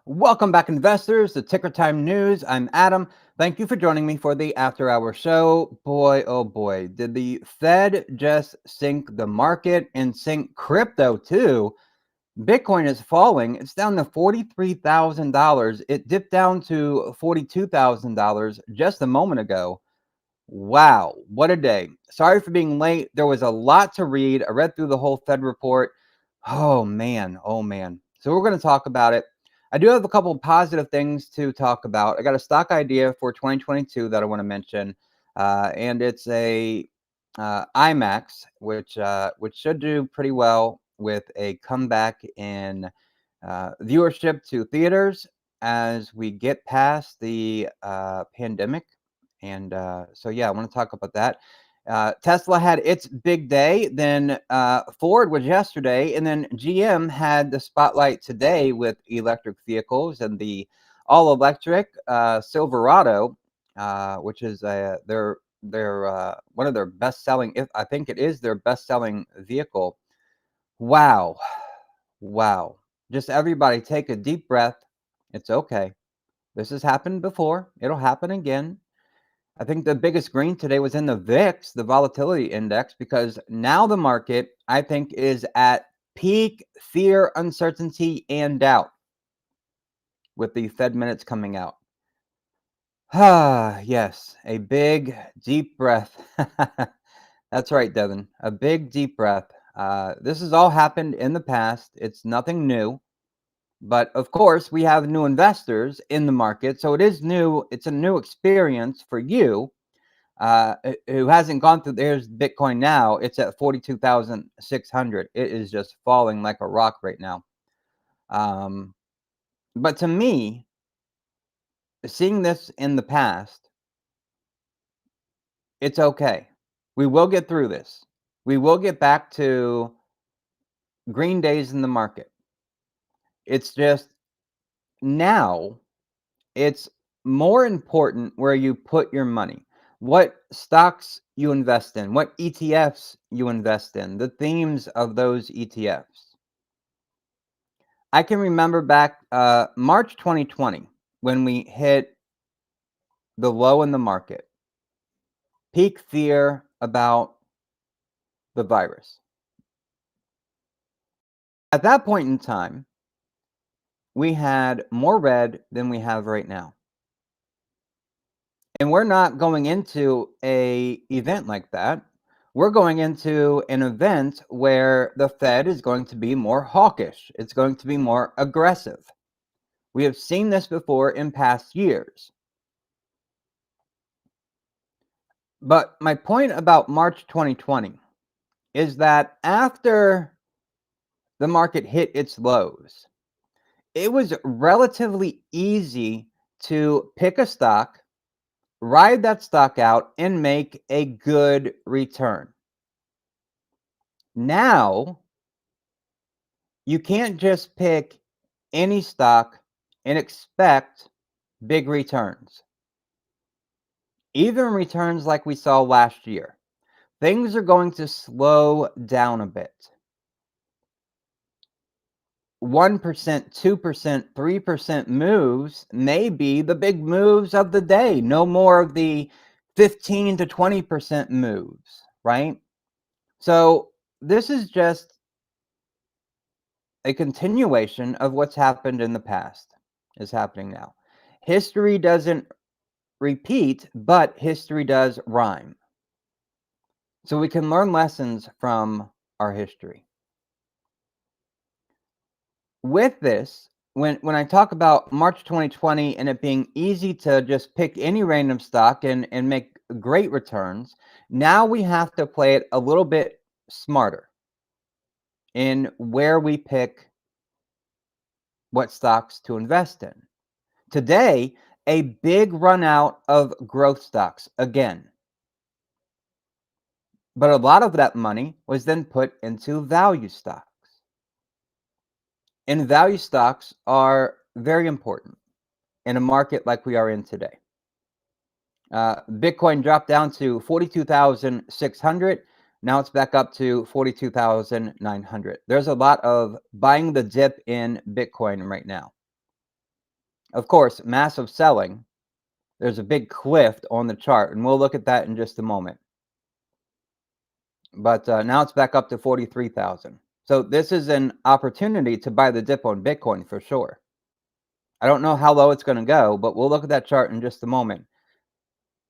Welcome back, investors, to Ticker Time News. I'm Adam. Thank you for joining me for the After Hour show. Boy, oh boy, did the Fed just sink the market and sink crypto too? Bitcoin is falling. It's down to $43,000. It dipped down to $42,000 just a moment ago. Wow, what a day. Sorry for being late. There was a lot to read. I read through the whole Fed report. Oh man, oh man. So we're going to talk about it. I do have a couple of positive things to talk about. I got a stock idea for 2022 that I want to mention, and it's a IMAX, which should do pretty well with a comeback in viewership to theaters as we get past the pandemic. And so, yeah, I want to talk about that. Tesla had its big day, then Ford was yesterday, and then GM had the spotlight today with electric vehicles and the all-electric Silverado, which is their one of their best-selling. I think it is their best-selling vehicle. Wow, wow! Just everybody take a deep breath. It's okay. This has happened before. It'll happen again. I think the biggest green today was in the VIX, the volatility index, because now the market, I think, is at peak fear, uncertainty, and doubt with the Fed minutes coming out. Ah, yes, a big, deep breath. That's right, Devin. A big, deep breath. This has all happened in the past. It's nothing new. But of course, we have new investors in the market. So it is new. It's a new experience for you who hasn't gone through. There's Bitcoin now. It's at 42,600. It is just falling like a rock right now. But to me, seeing this in the past, it's okay. We will get through this. We will get back to green days in the market. It's just now it's more important where you put your money, what stocks you invest in, what ETFs you invest in, the themes of those ETFs. I can remember back March 2020 when we hit the low in the market, peak fear about the virus. At that point in time, we had more red than we have right now. And we're not going into a event like that. We're going into an event where the Fed is going to be more hawkish. It's going to be more aggressive. We have seen this before in past years. But my point about March 2020 is that after the market hit its lows, it was relatively easy to pick a stock, ride that stock out, and make a good return. Now, you can't just pick any stock and expect big returns. Even returns like we saw last year. Things are going to slow down a bit. 1%, 2%, 3% moves may be the big moves of the day. No more of the 15 to 20% moves, right? So this is just a continuation of what's happened in the past is happening now. History doesn't repeat, but history does rhyme. So we can learn lessons from our history. With this, when I talk about March 2020 and it being easy to just pick any random stock and make great returns, now we have to play it a little bit smarter in where we pick what stocks to invest in. Today, a big run out of growth stocks again. But a lot of that money was then put into value stocks. And value stocks are very important in a market like we are in today. Bitcoin dropped down to 42,600. Now it's back up to 42,900. There's a lot of buying the dip in Bitcoin right now. Of course, massive selling. There's a big cliff on the chart, and we'll look at that in just a moment. But now it's back up to 43,000. So this is an opportunity to buy the dip on Bitcoin for sure. I don't know how low it's going to go, but we'll look at that chart in just a moment.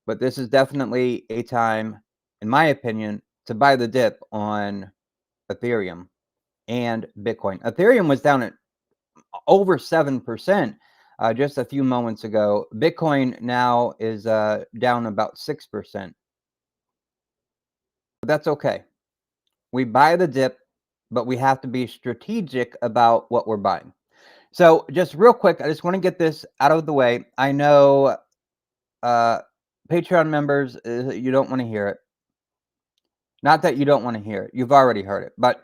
But this is definitely a time, in my opinion, to buy the dip on Ethereum and Bitcoin. Ethereum was down at over 7% just a few moments ago. Bitcoin now is down about 6%. But that's okay. We buy the dip, but we have to be strategic about what we're buying. So just real quick, I just want to get this out of the way. I know Patreon members, you don't want to hear it. Not that you don't want to hear it. You've already heard it. But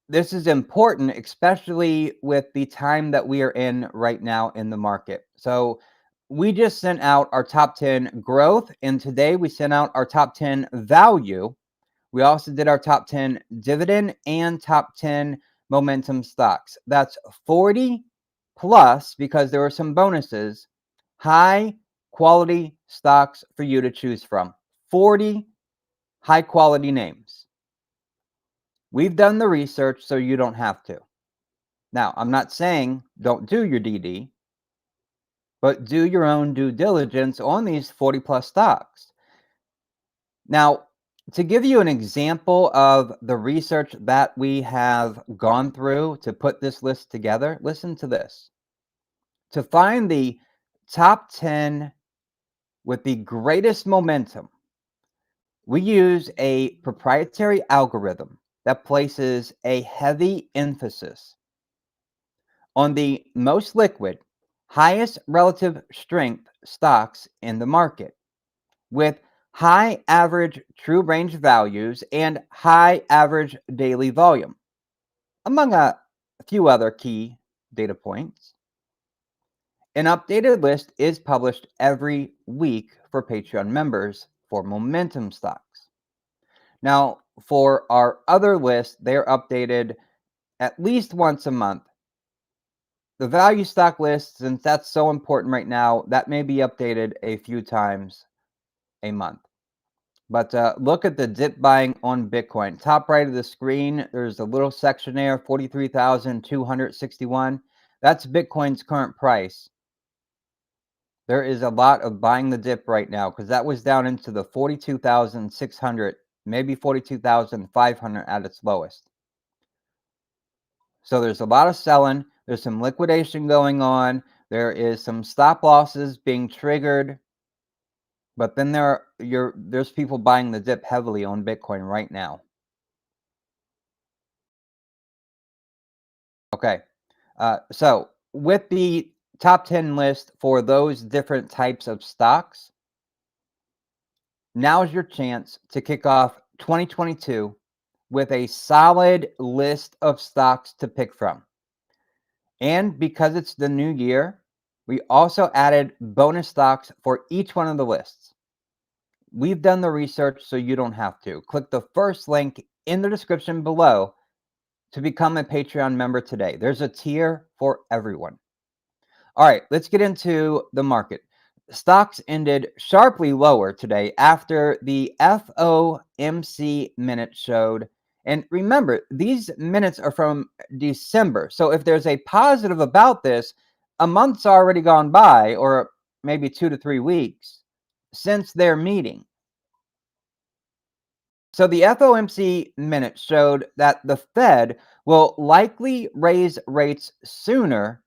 this is important, especially with the time that we are in right now in the market. So we just sent out our top 10 growth, and today we sent out our top 10 value. We also did our top 10 dividend and top 10 momentum stocks. That's 40 plus, because there were some bonuses, high quality stocks for you to choose from. 40 high quality names. We've done the research so you don't have to. Now, I'm not saying don't do your DD, but do your own due diligence on these 40 plus stocks. Now, to give you an example of the research that we have gone through to put this list together, listen to this. To find the top 10 with the greatest momentum, we use a proprietary algorithm that places a heavy emphasis on the most liquid, highest relative strength stocks in the market, with high average true range values and high average daily volume, among a few other key data points. An updated list is published every week for Patreon members for momentum stocks. Now, for our other lists, they're updated at least once a month. The value stock list, since that's so important right now, that may be updated a few times a month. But look at the dip buying on Bitcoin. Top right of the screen, there's a little section there, 43,261. That's Bitcoin's current price. There is a lot of buying the dip right now, because that was down into the 42,600, maybe 42,500 at its lowest. So there's a lot of selling. There's some liquidation going on. There is some stop losses being triggered. But then there's people buying the dip heavily on Bitcoin right now. Okay. So with the top 10 list for those different types of stocks, now is your chance to kick off 2022 with a solid list of stocks to pick from. And because it's the new year, we also added bonus stocks for each one of the lists. We've done the research so you don't have to. Click the first link in the description below to become a Patreon member today. There's a tier for everyone. All right, let's get into the market. Stocks ended sharply lower today after the FOMC minutes showed. And remember, these minutes are from December. So if there's a positive about this, a month's already gone by, or maybe 2 to 3 weeks since their meeting. So the FOMC minutes showed that the Fed will likely raise rates sooner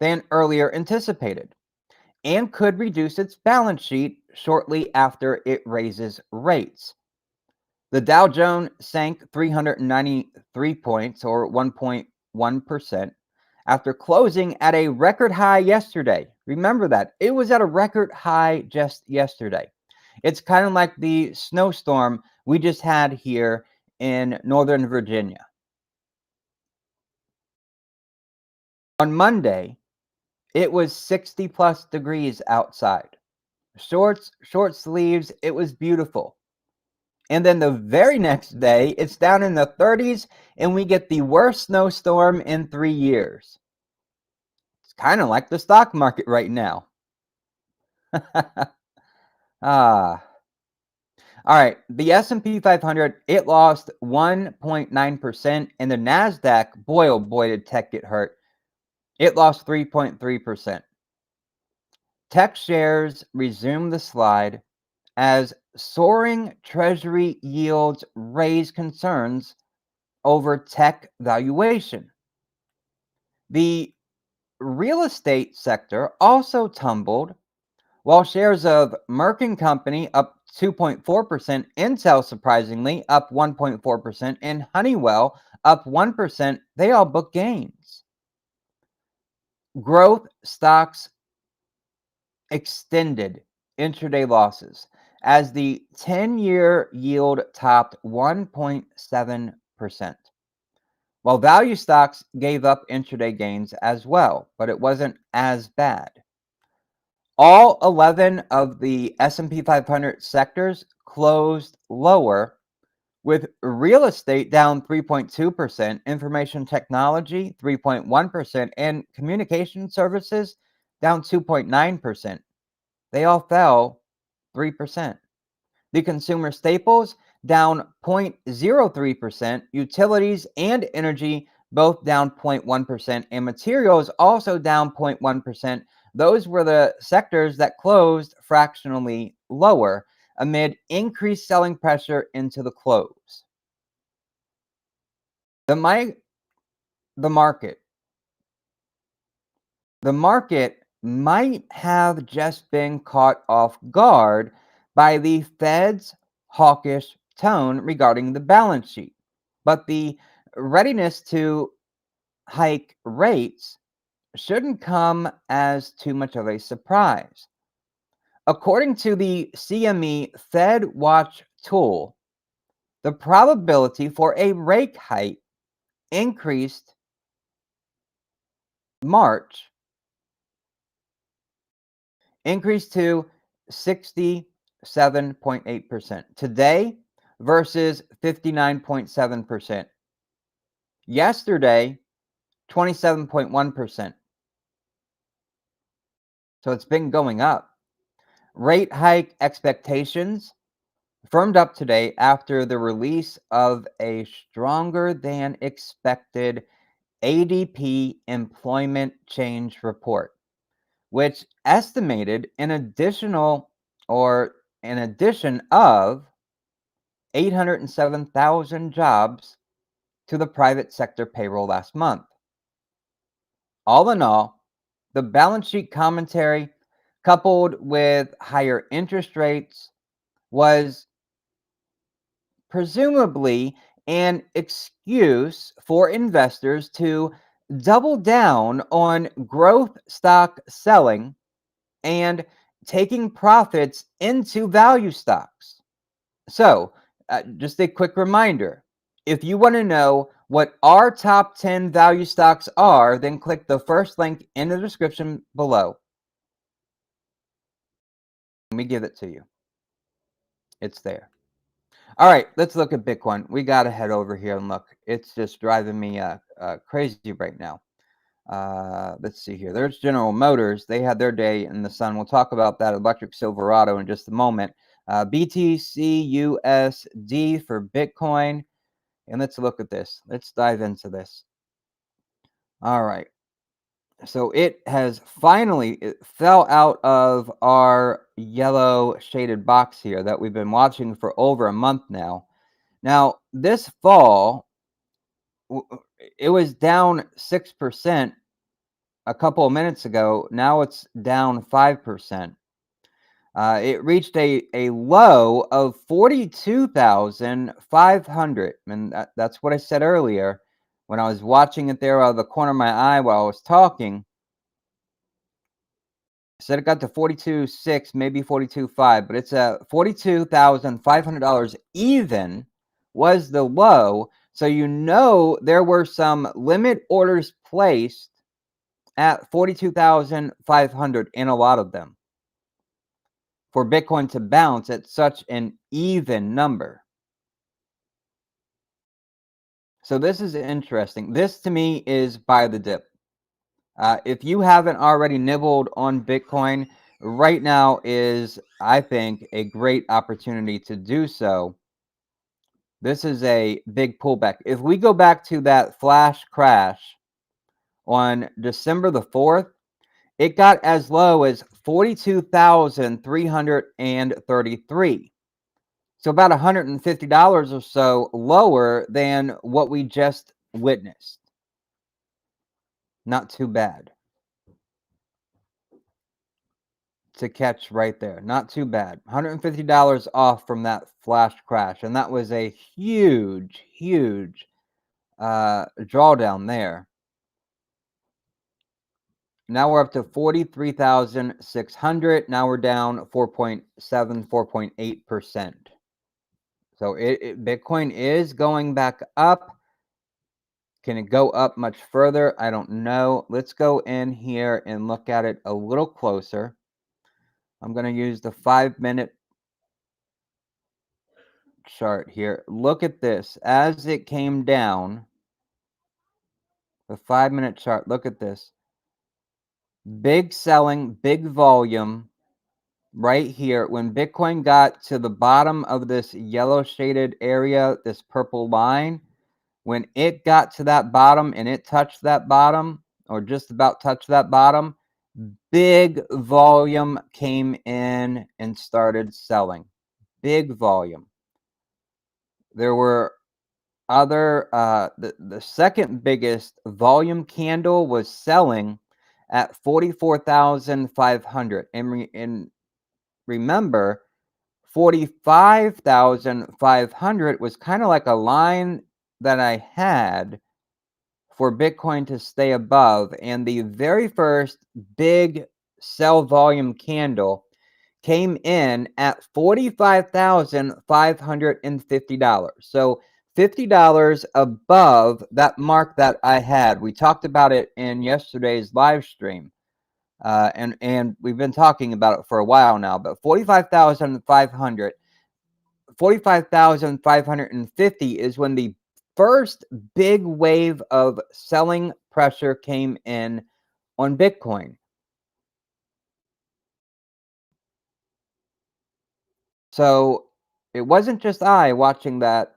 than earlier anticipated, and could reduce its balance sheet shortly after it raises rates. The Dow Jones sank 393 points, or 1.1%, after closing at a record high yesterday. Remember that. It was at a record high just yesterday. It's kind of like the snowstorm we just had here in Northern Virginia. On Monday, it was 60 plus degrees outside. Shorts, short sleeves, it was beautiful. And then the very next day, it's down in the 30s, and we get the worst snowstorm in 3 years. It's It's kind of like the stock market right now. Ah. All right, the S&P 500, it lost 1.9%, and the Nasdaq, boy oh boy did tech get hurt. It lost 3.3%. Tech shares resumed the slide as soaring treasury yields raise concerns over tech valuation. The real estate sector also tumbled, while shares of Merck and Company up 2.4%, Intel surprisingly up 1.4%, and Honeywell up 1%. They all booked gains. Growth stocks extended intraday losses as the 10-year yield topped 1.7%. While value stocks gave up intraday gains as well, but it wasn't as bad. All 11 of the S&P 500 sectors closed lower, with real estate down 3.2%, information technology 3.1%, and communication services down 2.9%. They all fell 3%. The consumer staples down 0.03%, utilities and energy both down 0.1%, and materials also down 0.1%. Those were the sectors that closed fractionally lower amid increased selling pressure into the close. The market might have just been caught off guard by the Fed's hawkish tone regarding the balance sheet, but the readiness to hike rates shouldn't come as too much of a surprise. According to the CME Fed Watch tool, the probability for a rate hike increased March increased to 67.8% today versus 59.7%. Yesterday, 27.1%. So it's been going up. Rate hike expectations firmed up today after the release of a stronger than expected ADP employment change report, which estimated an addition of 807,000 jobs to the private sector payroll last month. All in all, the balance sheet commentary, coupled with higher interest rates, was presumably an excuse for investors to double down on growth stock selling and taking profits into value stocks. So, just a quick reminder, if you want to know what our top 10 value stocks are, then click the first link in the description below. Let me give it to you. It's there. All right, let's look at Bitcoin. We got to head over here and look. It's just driving me crazy right now. Let's see here. There's General Motors. They had their day in the sun. We'll talk about that electric Silverado in just a moment. BTC/USD for Bitcoin. And let's look at this. Let's dive into this. All right. So it fell out of our yellow shaded box here that we've been watching for over a month now. Now, this fall, it was down 6% a couple of minutes ago. Now it's down 5%. It reached a low of 42,500. And that's what I said earlier when I was watching it there out of the corner of my eye while I was talking. I said it got to 42.6, maybe 42.5, but it's $42,500 even was the low. So there were some limit orders placed at 42,500 in a lot of them for Bitcoin to bounce at such an even number. So this is interesting. This to me is buy the dip. If you haven't already nibbled on Bitcoin, right now is, I think, a great opportunity to do so. This is a big pullback. If we go back to that flash crash on December the 4th, it got as low as 42,333. So about $150 or so lower than what we just witnessed. Not too bad to catch right there. Not too bad. $150 off from that flash crash. And that was a huge, huge drawdown there. Now we're up to 43,600. Now we're down 4.7, 4.8%. So Bitcoin is going back up. Can it go up much further? I don't know. Let's go in here and look at it a little closer. I'm going to use the 5-minute chart here. Look at this. As it came down, the 5-minute chart, look at this. Big selling, big volume right here. When Bitcoin got to the bottom of this yellow shaded area, this purple line, when it got to that bottom and it touched that bottom, or just about touched that bottom, big volume came in and started selling. Big volume. There were other, the second biggest volume candle was selling at 44,500. And remember, 45,500 was kind of like a line that I had for Bitcoin to stay above. And the very first big sell volume candle came in at $45,550. So $50 above that mark that I had. We talked about it in yesterday's live stream. And we've been talking about it for a while now, but 45,550 is when the first big wave of selling pressure came in on Bitcoin. So it wasn't just I watching that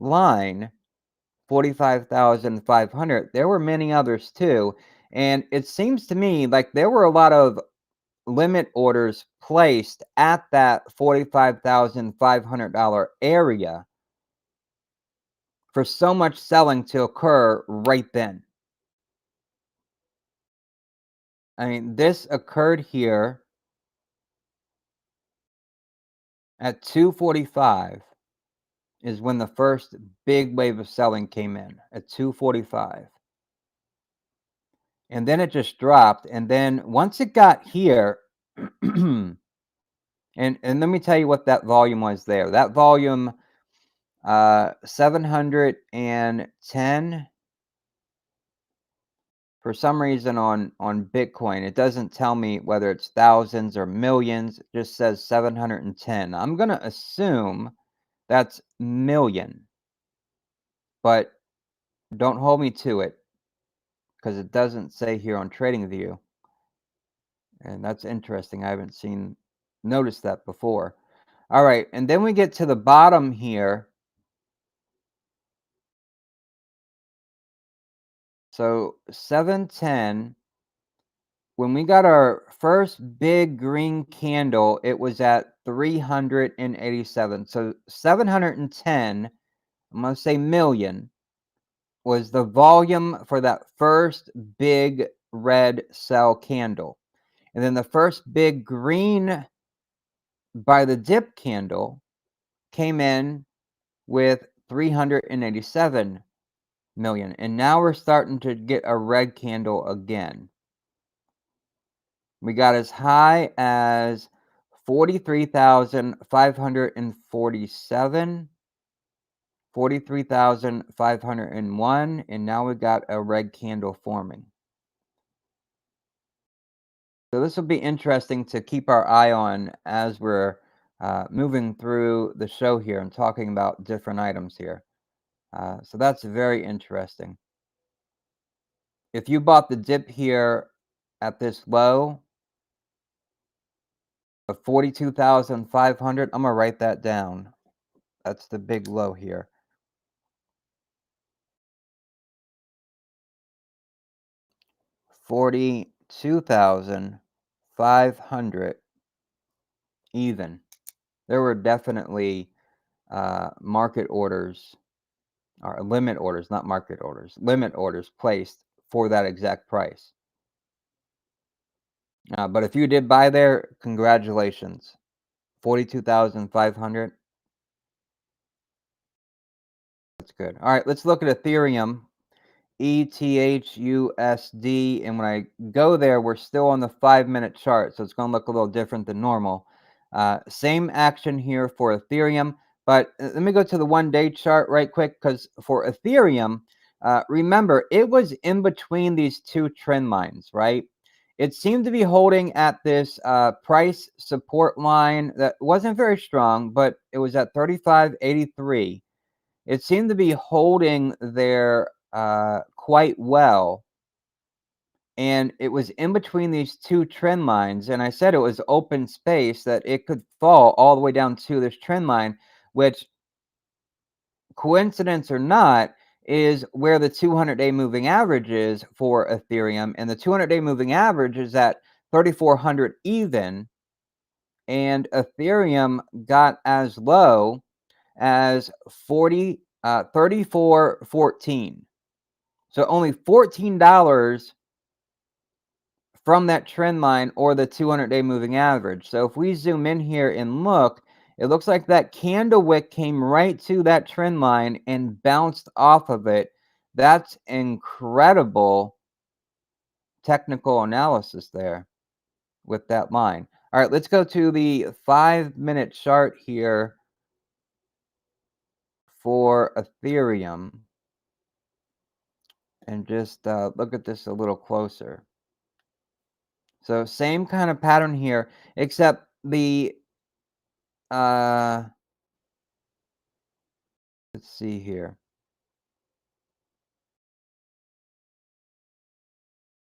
line, 45,500. There were many others too. And it seems to me like there were a lot of limit orders placed at that $45,500 area for so much selling to occur right then. I mean, this occurred here at 245 is when the first big wave of selling came in, at 245. And then it just dropped. And then once it got here, and let me tell you what that volume was there. That volume, 710. For some reason on Bitcoin, it doesn't tell me whether it's thousands or millions. It just says 710. I'm going to assume that's million, but don't hold me to it because it doesn't say here on TradingView. And that's interesting. I haven't noticed that before. All right, and then we get to the bottom here. So 710, when we got our first big green candle, it was at 387. So 710, I'm going to say million, was the volume for that first big red sell candle. And then the first big green by the dip candle came in with 387 million. And now we're starting to get a red candle again. We got as high as 43,547, 43,501, and now we got a red candle forming. So this will be interesting to keep our eye on as we're moving through the show here and talking about different items here. So that's very interesting. If you bought the dip here at this low of 42,500, I'm gonna write that down. That's the big low here. 42,500 even. There were definitely market orders or limit orders, not market orders, limit orders placed for that exact price. But if you did buy there, congratulations. 42,500. That's good. All right, let's look at Ethereum. ETHUSD, and when I go there, we're still on the 5-minute chart, so it's going to look a little different than normal. Same action here for Ethereum, but let me go to the 1-day chart right quick, because for Ethereum, remember, it was in between these two trend lines, right? It seemed to be holding at this price support line that wasn't very strong, but it was at 35.83. It seemed to be holding there quite well, and it was in between these two trend lines, and I said it was open space that it could fall all the way down to this trend line, which, coincidence or not, is where the 200-day moving average is for Ethereum, and the 200-day moving average is at 3,400 even, and Ethereum got as low as 34.14. So only $14 from that trend line or the 200-day moving average. So if we zoom in here and look, it looks like that candle wick came right to that trend line and bounced off of it. That's incredible technical analysis there with that line. All right, let's go to the 5-minute chart here for Ethereum and just look at this a little closer. So same kind of pattern here, except the let's see here.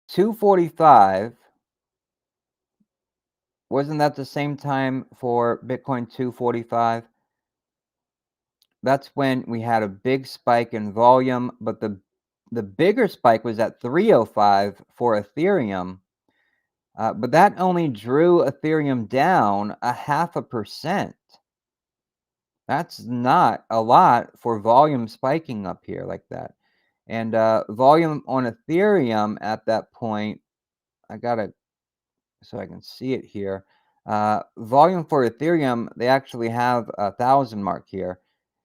245, wasn't that the same time for Bitcoin 245? That's when we had a big spike in volume, but the bigger spike was at 305 for Ethereum. But that only drew Ethereum down 0.5%. That's not a lot for volume spiking up here like that. And volume on Ethereum at that point, I got to, so I can see it here. Volume for Ethereum, they actually have 1,000 mark here.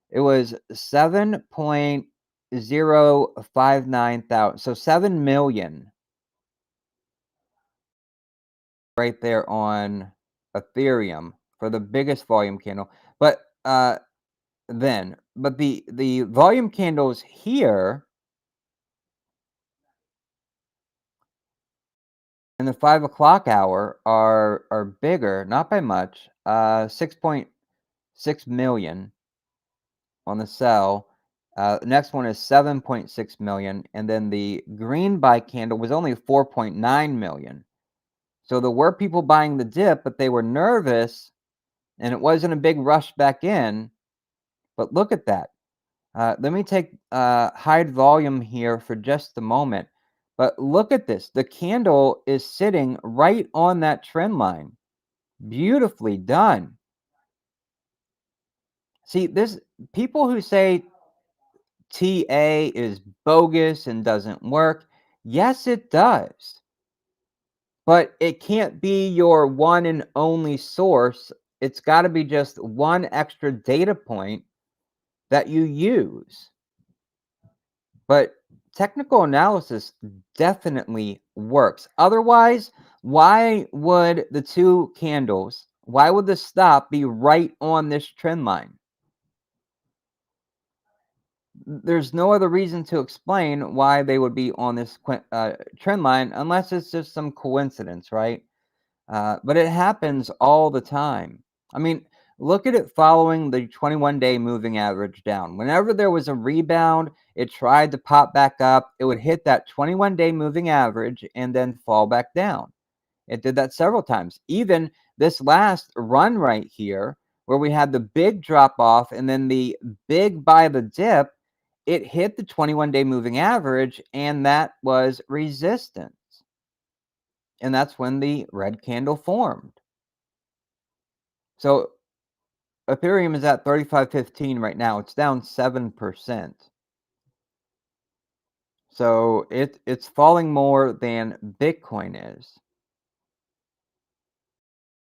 It was 7.059 thousand, so 7 million right there on Ethereum for the biggest volume candle. But the volume candles here in the 5 o'clock hour are bigger, not by much. 6.6 million on the sell. Next one is 7.6 million, and then the green buy candle was only 4.9 million. So there were people buying the dip, but they were nervous, and it wasn't a big rush back in. But look at that. Let me take hide volume here for just a moment. But look at this. The candle is sitting right on that trend line. Beautifully done. See, this people who say TA is bogus and doesn't work. Yes, it does. But it can't be your one and only source. It's got to be just one extra data point that you use. But technical analysis definitely works. Otherwise, why would the two candles, why would the stop be right on this trend line? There's no other reason to explain why they would be on this trend line unless it's just some coincidence, right? But it happens all the time. I mean, Look at it following the 21-day moving average down. Whenever there was a rebound, it tried to pop back up. It would hit that 21-day moving average and then fall back down. It did that several times. Even this last run right here, where we had the big drop off and then the big buy the dip, it hit the 21-day moving average, and that was resistance. And that's when the red candle formed. So Ethereum is at 35.15 right now. It's down 7%. So it's falling more than Bitcoin is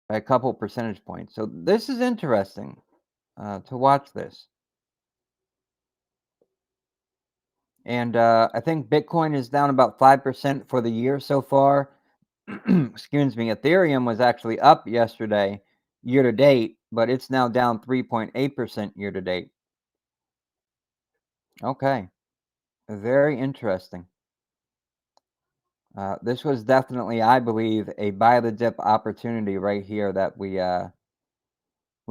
by a couple percentage points. So this is interesting to watch this. And I think Bitcoin is down about 5% for the year so far. Excuse me. Ethereum was actually up yesterday, year to date, but it's now down 3.8% year to date. Okay. Very interesting. This was definitely, I believe, a buy the dip opportunity right here that we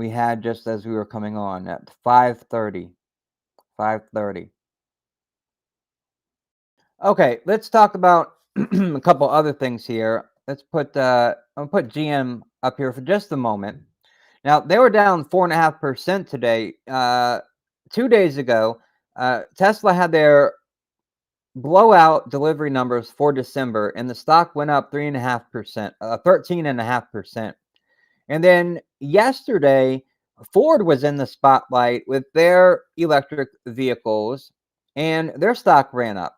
had just as we were coming on at 5:30. 5:30. Okay, let's talk about a couple other things here. Let's put I'll put GM up here for just a moment. Now they were down 4.5% today. 2 days ago, Tesla had their blowout delivery numbers for December, and the stock went up 3.5%, 13.5%. And then yesterday, Ford was in the spotlight with their electric vehicles, and their stock ran up.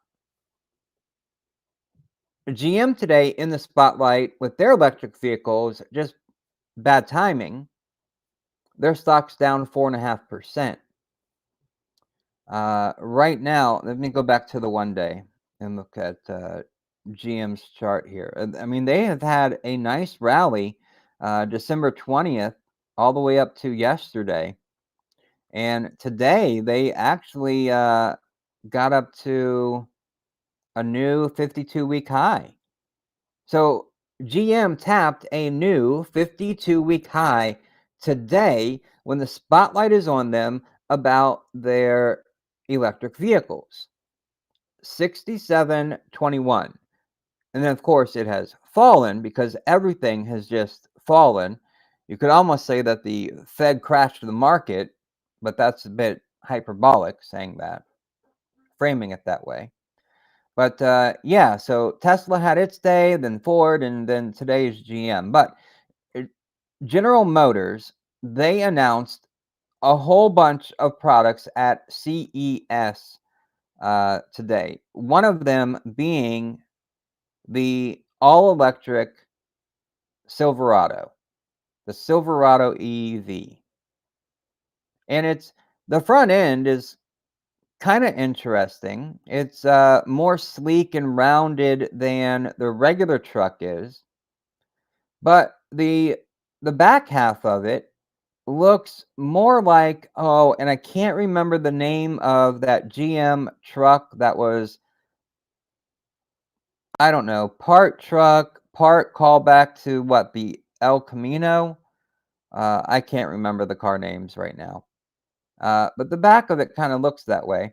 GM today in the spotlight with their electric vehicles, just bad timing. Their stock's down 4.5%. Right now, let me go back to the 1 day and look at GM's chart here. I mean, they have had a nice rally December 20th all the way up to yesterday. And today they actually got up to a new 52-week high. So GM tapped a new 52-week high today when the spotlight is on them about their electric vehicles. 67.21. And then, of course, it has fallen because everything has just fallen. You could almost say that the Fed crashed the market, but that's a bit hyperbolic saying that, framing it that way. But yeah, so Tesla had its day, then Ford, and then today's GM. But General Motors, they announced a whole bunch of products at CES today. One of them being the all-electric Silverado, the Silverado EV. And it's the front end is kind of interesting. It's more sleek and rounded than the regular truck is, but the back half of it looks more like, oh, and I can't remember the name of that GM truck that was, I don't know, part truck, part callback to what, the El Camino. I can't remember the car names right now, but the back of it kind of looks that way.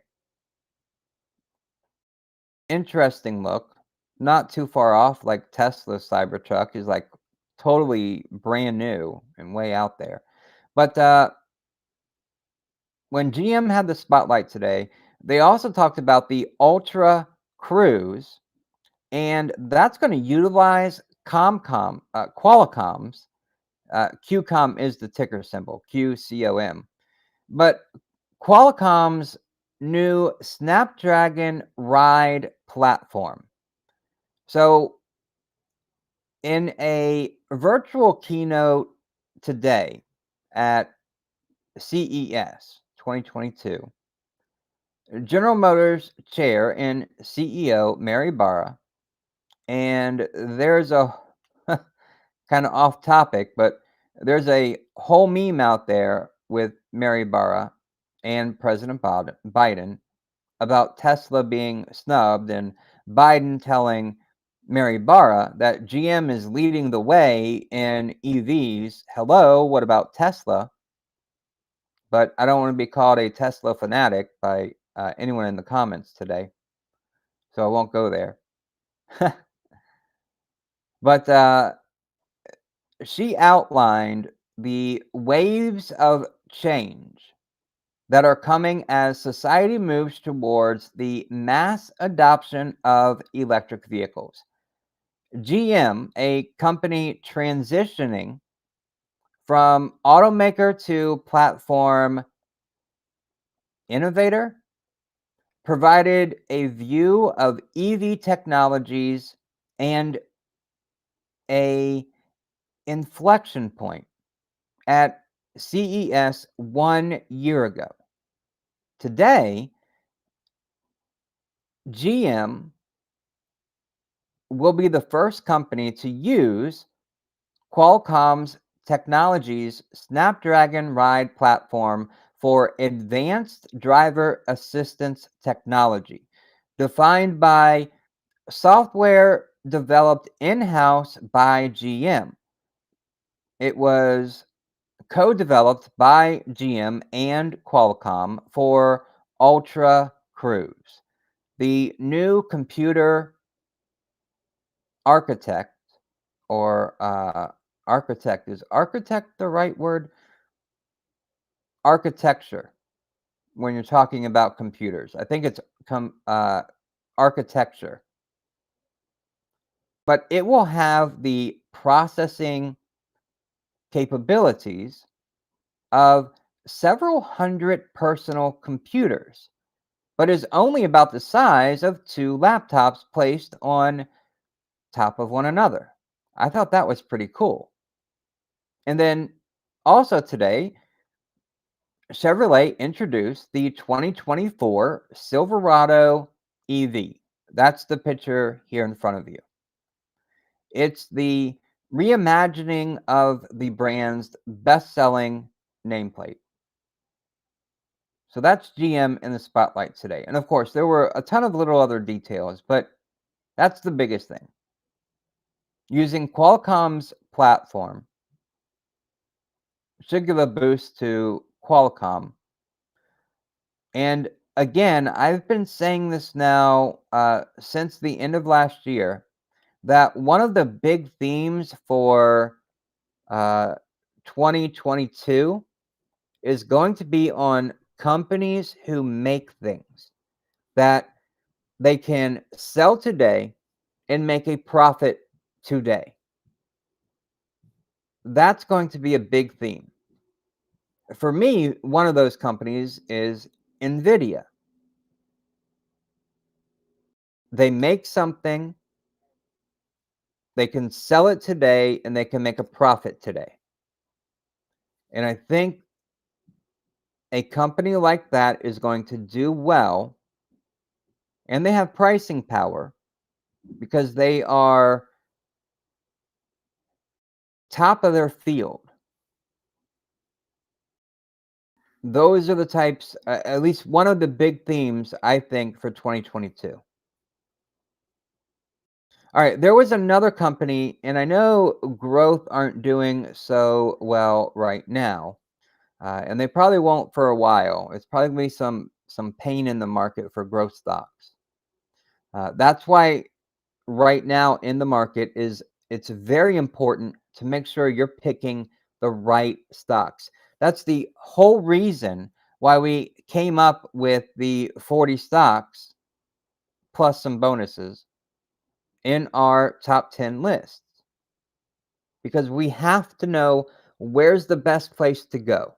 Interesting look, not too far off. Like Tesla's Cybertruck is like totally brand new and way out there. But when GM had the spotlight today, they also talked about the Ultra Cruise, and that's going to utilize Qualcomm's. QCOM is the ticker symbol, QCOM. But Qualcomm's new Snapdragon Ride platform. So, in a virtual keynote today at CES 2022, General Motors chair and CEO Mary Barra, and there's a kind of off topic, but there's a whole meme out there with Mary Barra and President Biden about Tesla being snubbed and Biden telling Mary Barra that GM is leading the way in EVs. Hello, what about Tesla? but I don't want to be called a Tesla fanatic by anyone in the comments today, so I won't go there. But she outlined the waves of change that are coming as society moves towards the mass adoption of electric vehicles. GM, a company transitioning from automaker to platform innovator, provided a view of EV technologies and a inflection point at CES 1 year ago. Today, GM will be the first company to use Qualcomm's Technologies Snapdragon Ride platform for advanced driver assistance technology, defined by software developed in-house by GM. It was co-developed by GM and Qualcomm for Ultra Cruise. The new computer architect or architect, is architect the right word? Architecture, when you're talking about computers. I think it's architecture. But it will have the processing capabilities of several hundred personal computers, but is only about the size of two laptops placed on top of one another. I thought that was pretty cool. And then also today, Chevrolet introduced the 2024 Silverado EV. That's the picture here in front of you. It's the reimagining of the brand's best-selling nameplate. So that's GM in the spotlight today. And of course, there were a ton of little other details, but that's the biggest thing. Using Qualcomm's platform should give a boost to Qualcomm. And again, I've been saying this now since the end of last year, that one of the big themes for 2022 is going to be on companies who make things that they can sell today and make a profit today. That's going to be a big theme. For me, one of those companies is NVIDIA. They make something, they can sell it today, and they can make a profit today. And I think a company like that is going to do well, and they have pricing power because they are top of their field. Those are the types, at least one of the big themes, I think, for 2022. All right, there was another company, and I know growth aren't doing so well right now, and they probably won't for a while. It's probably going to be some pain in the market for growth stocks. That's why right now in the market it's very important to make sure you're picking the right stocks. That's the whole reason why we came up with the 40 stocks plus some bonuses in our top 10 lists, because we have to know where's the best place to go.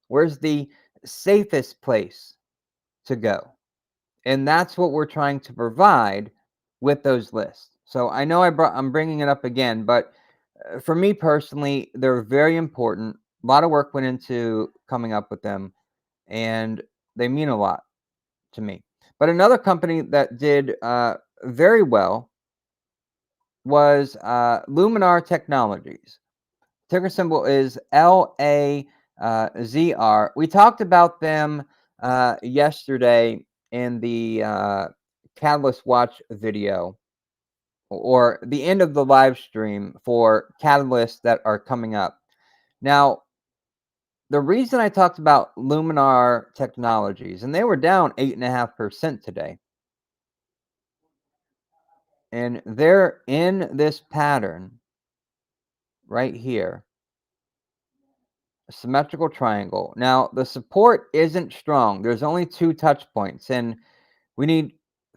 Where's the safest place to go? And that's what we're trying to provide with those lists. So I know I'm bringing it up again, but for me personally, they're very important. A lot of work went into coming up with them, and they mean a lot to me. But another company that did very well was Luminar Technologies. Ticker symbol is LAZR. We talked about them yesterday in the Catalyst Watch video, or the end of the live stream for catalysts that are coming up. Now, the reason I talked about Luminar Technologies, and they were down 8.5% today, and they're in this pattern right here, a symmetrical triangle. Now, the support isn't strong. There's only 2 touch points, and we need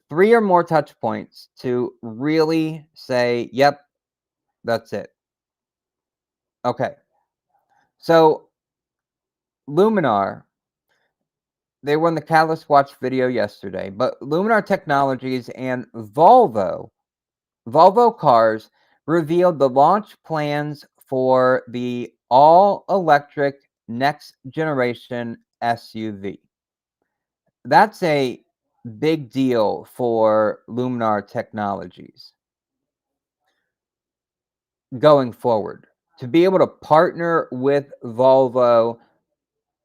3 or more touch points to really say, yep, that's it. Okay. So, Luminar, they won the Catalyst Watch video yesterday, but Luminar Technologies and Volvo Cars revealed the launch plans for the all-electric next generation SUV. That's a big deal for Luminar Technologies going forward. To be able to partner with Volvo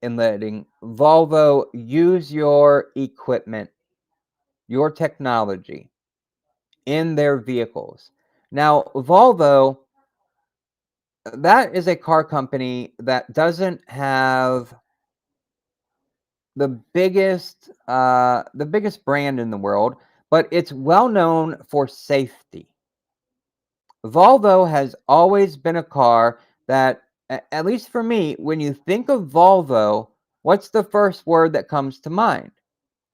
and letting Volvo use your equipment, your technology in their vehicles. Now, Volvo, that is a car company that doesn't have the biggest brand in the world, but it's well known for safety. Volvo has always been a car that, at least for me, when you think of Volvo, what's the first word that comes to mind?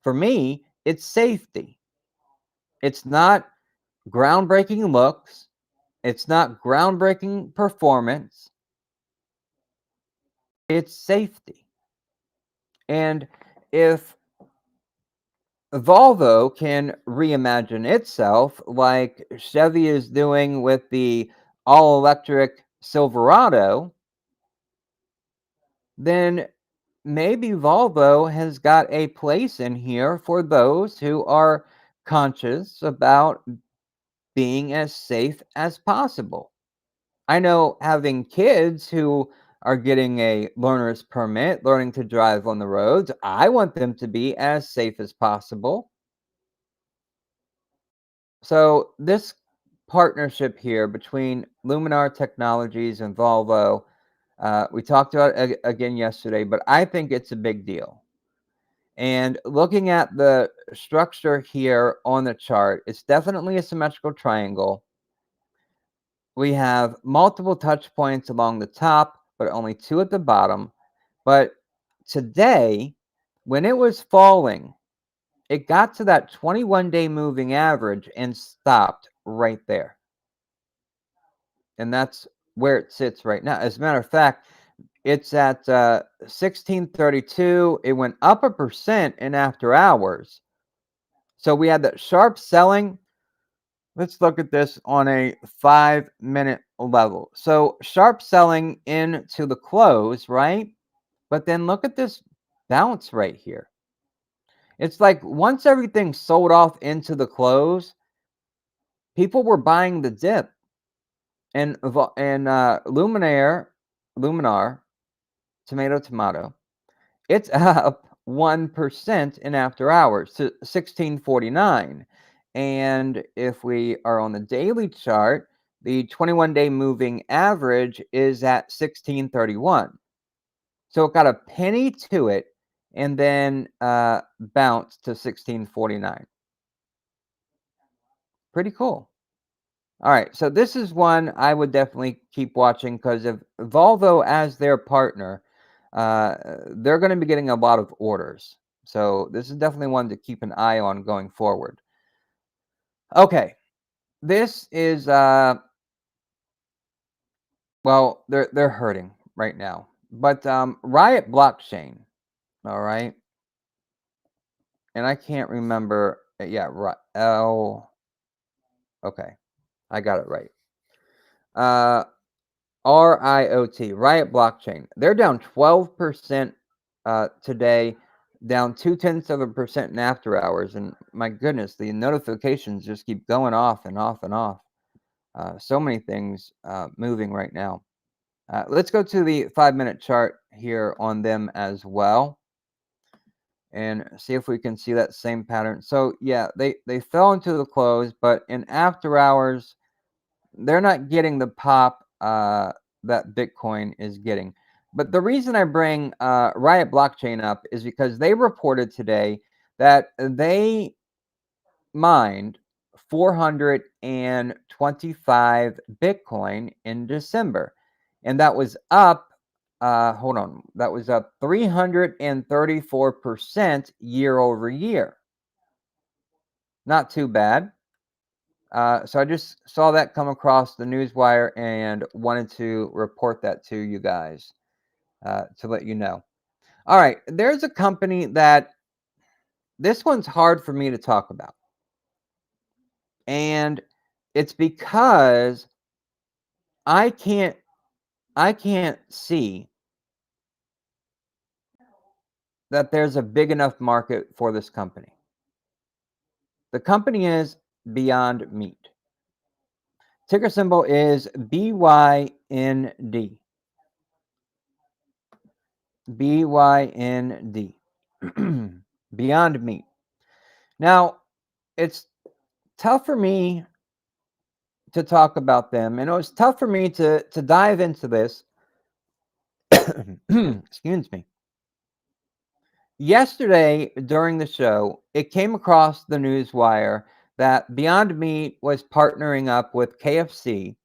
For me, it's safety. It's not groundbreaking looks. It's not groundbreaking performance. It's safety. And if Volvo can reimagine itself like Chevy is doing with the all-electric Silverado, then maybe Volvo has got a place in here for those who are conscious about being as safe as possible. I know having kids who are getting a learner's permit, learning to drive on the roads, I want them to be as safe as possible. So this partnership here between Luminar Technologies and Volvo, we talked about it again yesterday, but I think it's a big deal. And looking at the structure here on the chart, it's definitely a symmetrical triangle. We have multiple touch points along the top, but only 2 at the bottom. But today, when it was falling, it got to that 21-day moving average and stopped right there. And that's where it sits right now. As a matter of fact, it's at 1632. It went up 1% in after hours. So we had that sharp selling. Let's look at this on a 5-minute level. So sharp selling into the close, right? But then look at this bounce right here. It's like once everything sold off into the close, people were buying the dip. And Luminar, tomato, it's up 1% in after hours to 1649. And if we are on the daily chart, the 21-day moving average is at 1631. So it got a penny to it and then bounced to 1649. Pretty cool. All right, so this is one I would definitely keep watching because of Volvo as their partner. They're going to be getting a lot of orders. So this is definitely one to keep an eye on going forward. Okay, this is well, they're hurting right now. But Riot Blockchain, all right, and I can't remember. Yeah, right. Okay, I got it right. RIOT, Riot Blockchain. They're down 12% today, down 0.2% in after hours. And my goodness, the notifications just keep going off and off and off. So many things moving right now. Let's go to the 5-minute chart here on them as well and see if we can see that same pattern. So yeah, they fell into the close, but in after hours, they're not getting the pop that Bitcoin is getting. But the reason I bring Riot Blockchain up is because they reported today that they mined 425 Bitcoin in December, and that was up. Hold on, that was up 334% year over year. Not too bad. So I just saw that come across the newswire and wanted to report that to you guys to let you know. All right, there's a company that this one's hard for me to talk about. And it's because I can't see that there's a big enough market for this company. The company is Beyond Meat. Ticker symbol is BYND. BYND. Beyond Meat. Now, it's tough for me to talk about them, and it was tough for me to dive into this. Excuse me. Yesterday during the show, it came across the news wire that Beyond Meat was partnering up with KFC,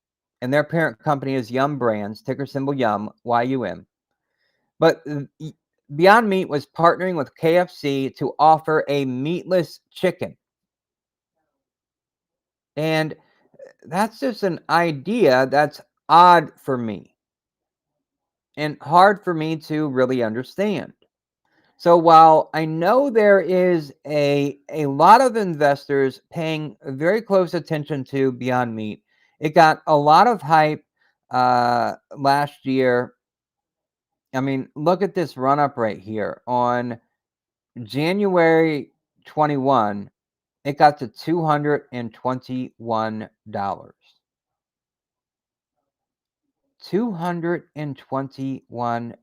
and their parent company is Yum Brands, ticker symbol Yum, YUM. But Beyond Meat was partnering with KFC to offer a meatless chicken. And that's just an idea that's odd for me and hard for me to really understand. So while I know there is a lot of investors paying very close attention to Beyond Meat, it got a lot of hype last year. I mean, look at this run up right here. On January 21, it got to $221. $221.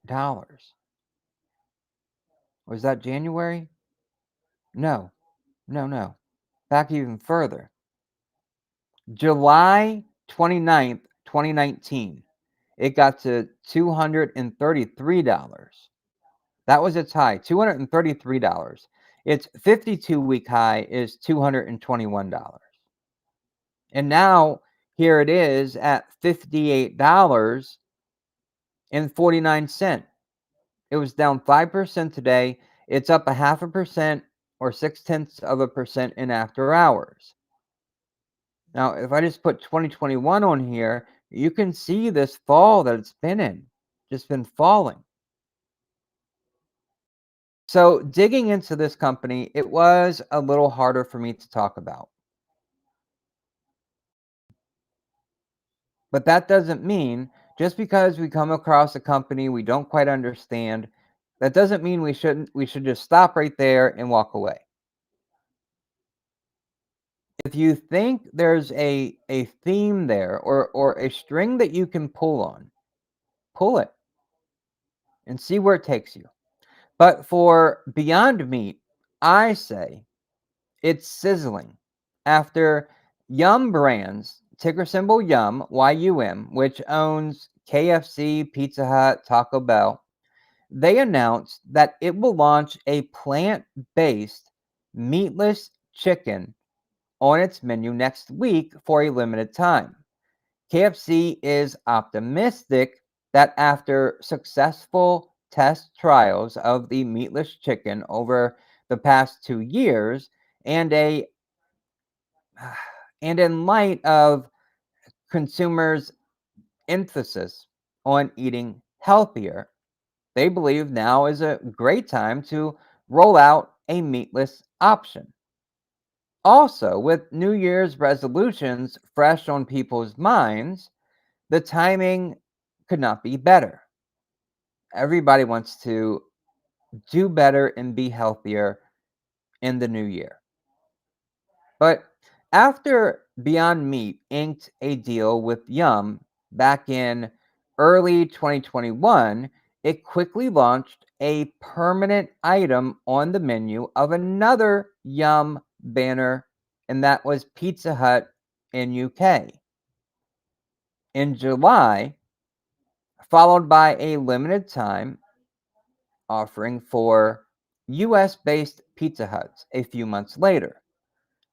Was that January? No, no. Back even further. July 29th, 2019, it got to $233. That was its high, $233. Its 52-week high is $221. And now here it is at $58.49. It was down 5% today. It's up 0.5% or 0.6% in after hours. Now, if I just put 2021 on here, you can see this fall that it's been in, just been falling. So digging into this company, it was a little harder for me to talk about. But that doesn't mean just because we come across a company we don't quite understand, that doesn't mean we should just stop right there and walk away. If you think there's a theme there or a string that you can pull on, pull it and see where it takes you. But for Beyond Meat, I say it's sizzling. After Yum Brands, ticker symbol Yum, YUM, which owns KFC, Pizza Hut, Taco Bell, they announced that it will launch a plant-based meatless chicken on its menu next week for a limited time. KFC is optimistic that after successful test trials of the meatless chicken over the past 2 years and in light of consumers' emphasis on eating healthier, they believe now is a great time to roll out a meatless option. Also, with New Year's resolutions fresh on people's minds, the timing could not be better. Everybody wants to do better and be healthier in the new year. But after Beyond Meat inked a deal with Yum back in early 2021, it quickly launched a permanent item on the menu of another Yum banner, and that was Pizza Hut in UK. In July, followed by a limited time offering for US based Pizza Huts a few months later.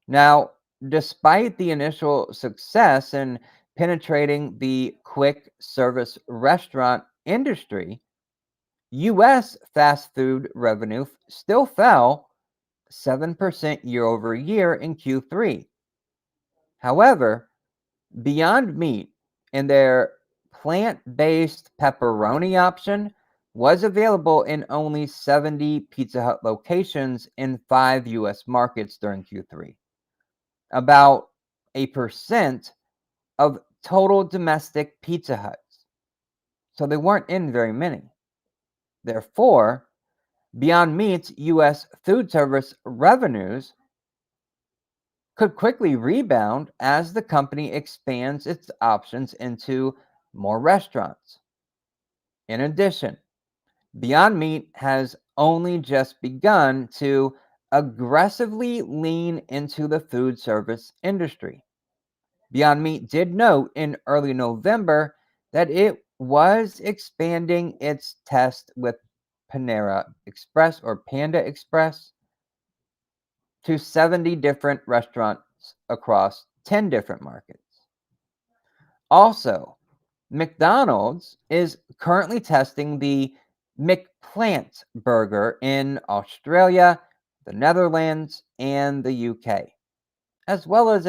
Now, despite the initial success in penetrating the quick service restaurant industry, US fast food revenue still fell 7% year over year in Q3. However, Beyond Meat and their plant based pepperoni option was available in only 70 Pizza Hut locations in 5 US markets during Q3, about a percent of total domestic Pizza Huts. So they weren't in very many. Therefore, Beyond Meat's US food service revenues could quickly rebound as the company expands its options into more restaurants. In addition, Beyond Meat has only just begun to aggressively lean into the food service industry. Beyond Meat did note in early November that it was expanding its test with Panera Express or Panda Express to 70 different restaurants across 10 different markets. Also, McDonald's is currently testing the McPlant burger in Australia, the Netherlands, and the UK, as well as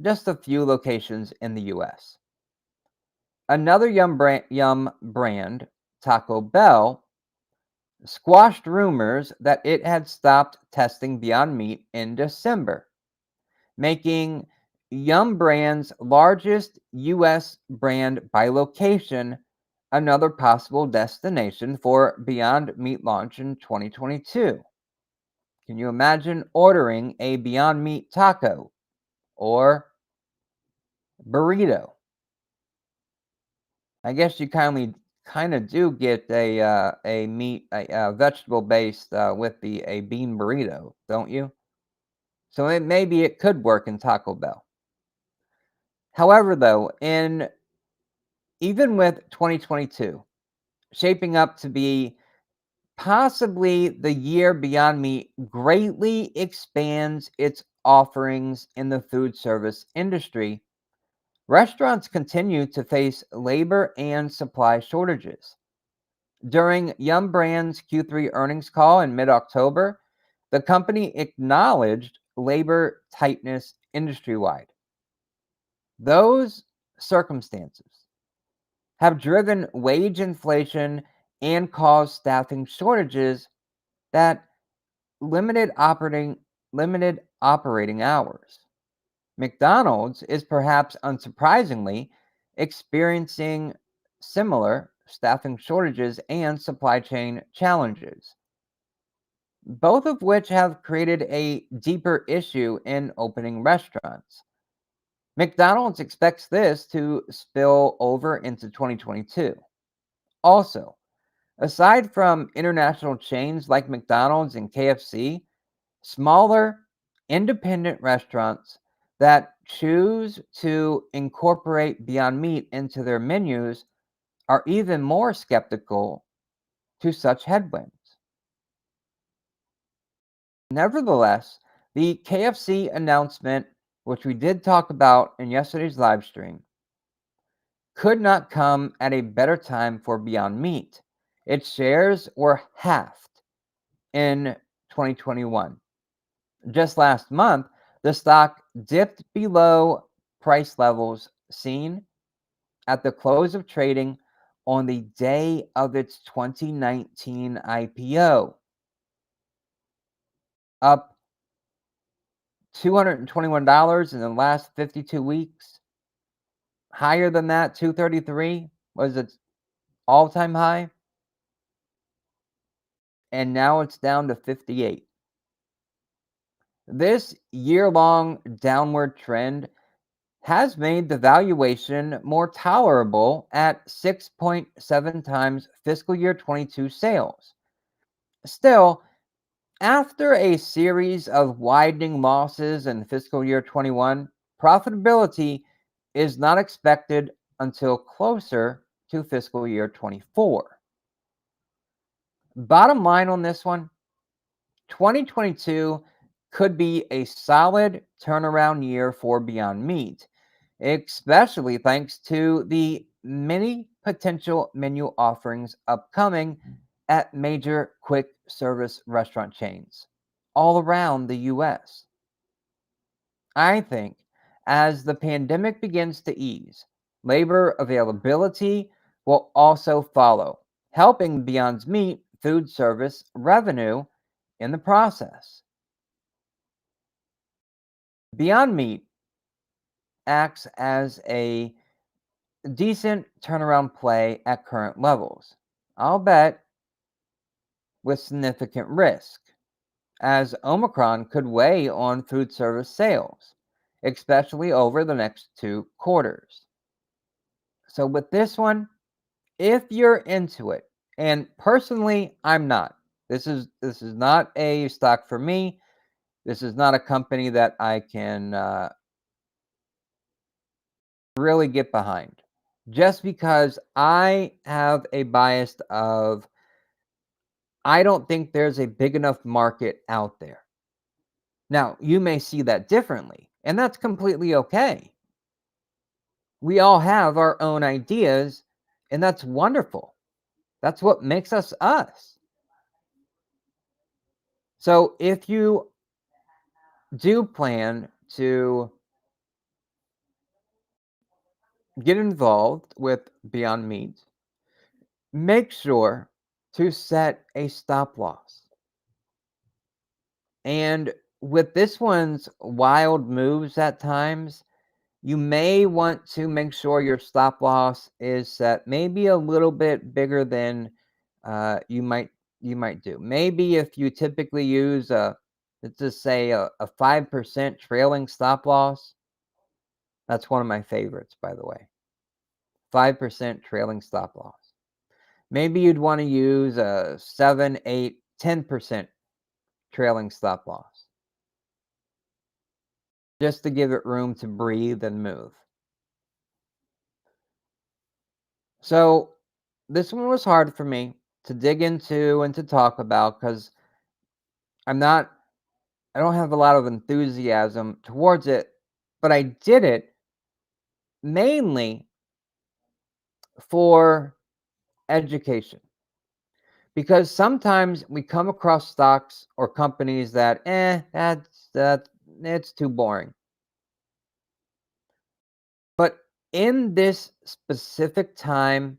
just a few locations in the US. Another yum brand, Taco Bell, squashed rumors that it had stopped testing Beyond Meat in December, making Yum Brand's largest US brand by location another possible destination for Beyond Meat launch in 2022. Can you imagine ordering a Beyond Meat taco or burrito? I guess you kind of do get a vegetable based with the a bean burrito, don't you? So maybe it could work in Taco Bell. However, though, in even with 2022 shaping up to be possibly the year Beyond Meat greatly expands its offerings in the food service industry, restaurants continue to face labor and supply shortages. During Yum Brand's Q3 earnings call in mid October, the company acknowledged labor tightness industry wide. Those circumstances have driven wage inflation and caused staffing shortages that limited operating hours. McDonald's is perhaps unsurprisingly experiencing similar staffing shortages and supply chain challenges, both of which have created a deeper issue in opening restaurants. McDonald's expects this to spill over into 2022. Also, aside from international chains like McDonald's and KFC, smaller, independent restaurants that choose to incorporate Beyond Meat into their menus are even more skeptical to such headwinds. Nevertheless, the KFC announcement, which we did talk about in yesterday's live stream, could not come at a better time for Beyond Meat. Its shares were halved in 2021. Just last month, the stock dipped below price levels seen at the close of trading on the day of its 2019 IPO, up $221 in the last 52 weeks. Higher than that, 233 was its all-time high, and now it's down to 58. This year-long downward trend has made the valuation more tolerable at 6.7 times fiscal year 22 sales. Still, after a series of widening losses in fiscal year 21, profitability is not expected until closer to fiscal year 24. Bottom line on this one, 2022 could be a solid turnaround year for Beyond Meat, especially thanks to the many potential menu offerings upcoming at major quick service restaurant chains all around the US. I think as the pandemic begins to ease, labor availability will also follow, helping Beyond Meat food service revenue in the process. Beyond Meat acts as a decent turnaround play at current levels. I'll bet with significant risk, as Omicron could weigh on food service sales, especially over the next 2 quarters. So, with this one, if you're into it, and personally, I'm not. This is not a stock for me. This is not a company that I can really get behind, just because I have a bias of I don't think there's a big enough market out there. Now, you may see that differently, and that's completely okay. We all have our own ideas, and that's wonderful. That's what makes us us. So, if you do plan to get involved with Beyond Meat, make sure to set a stop loss. And with this one's wild moves at times, you may want to make sure your stop loss is set maybe a little bit bigger than you might do. Maybe if you typically use let's just say a 5% trailing stop loss. That's one of my favorites, by the way. 5% trailing stop loss. Maybe you'd want to use a 7, 8, 10% trailing stop loss, just to give it room to breathe and move. So this one was hard for me to dig into and to talk about because I don't have a lot of enthusiasm towards it, but I did it mainly for education. Because sometimes we come across stocks or companies that, it's too boring. But in this specific time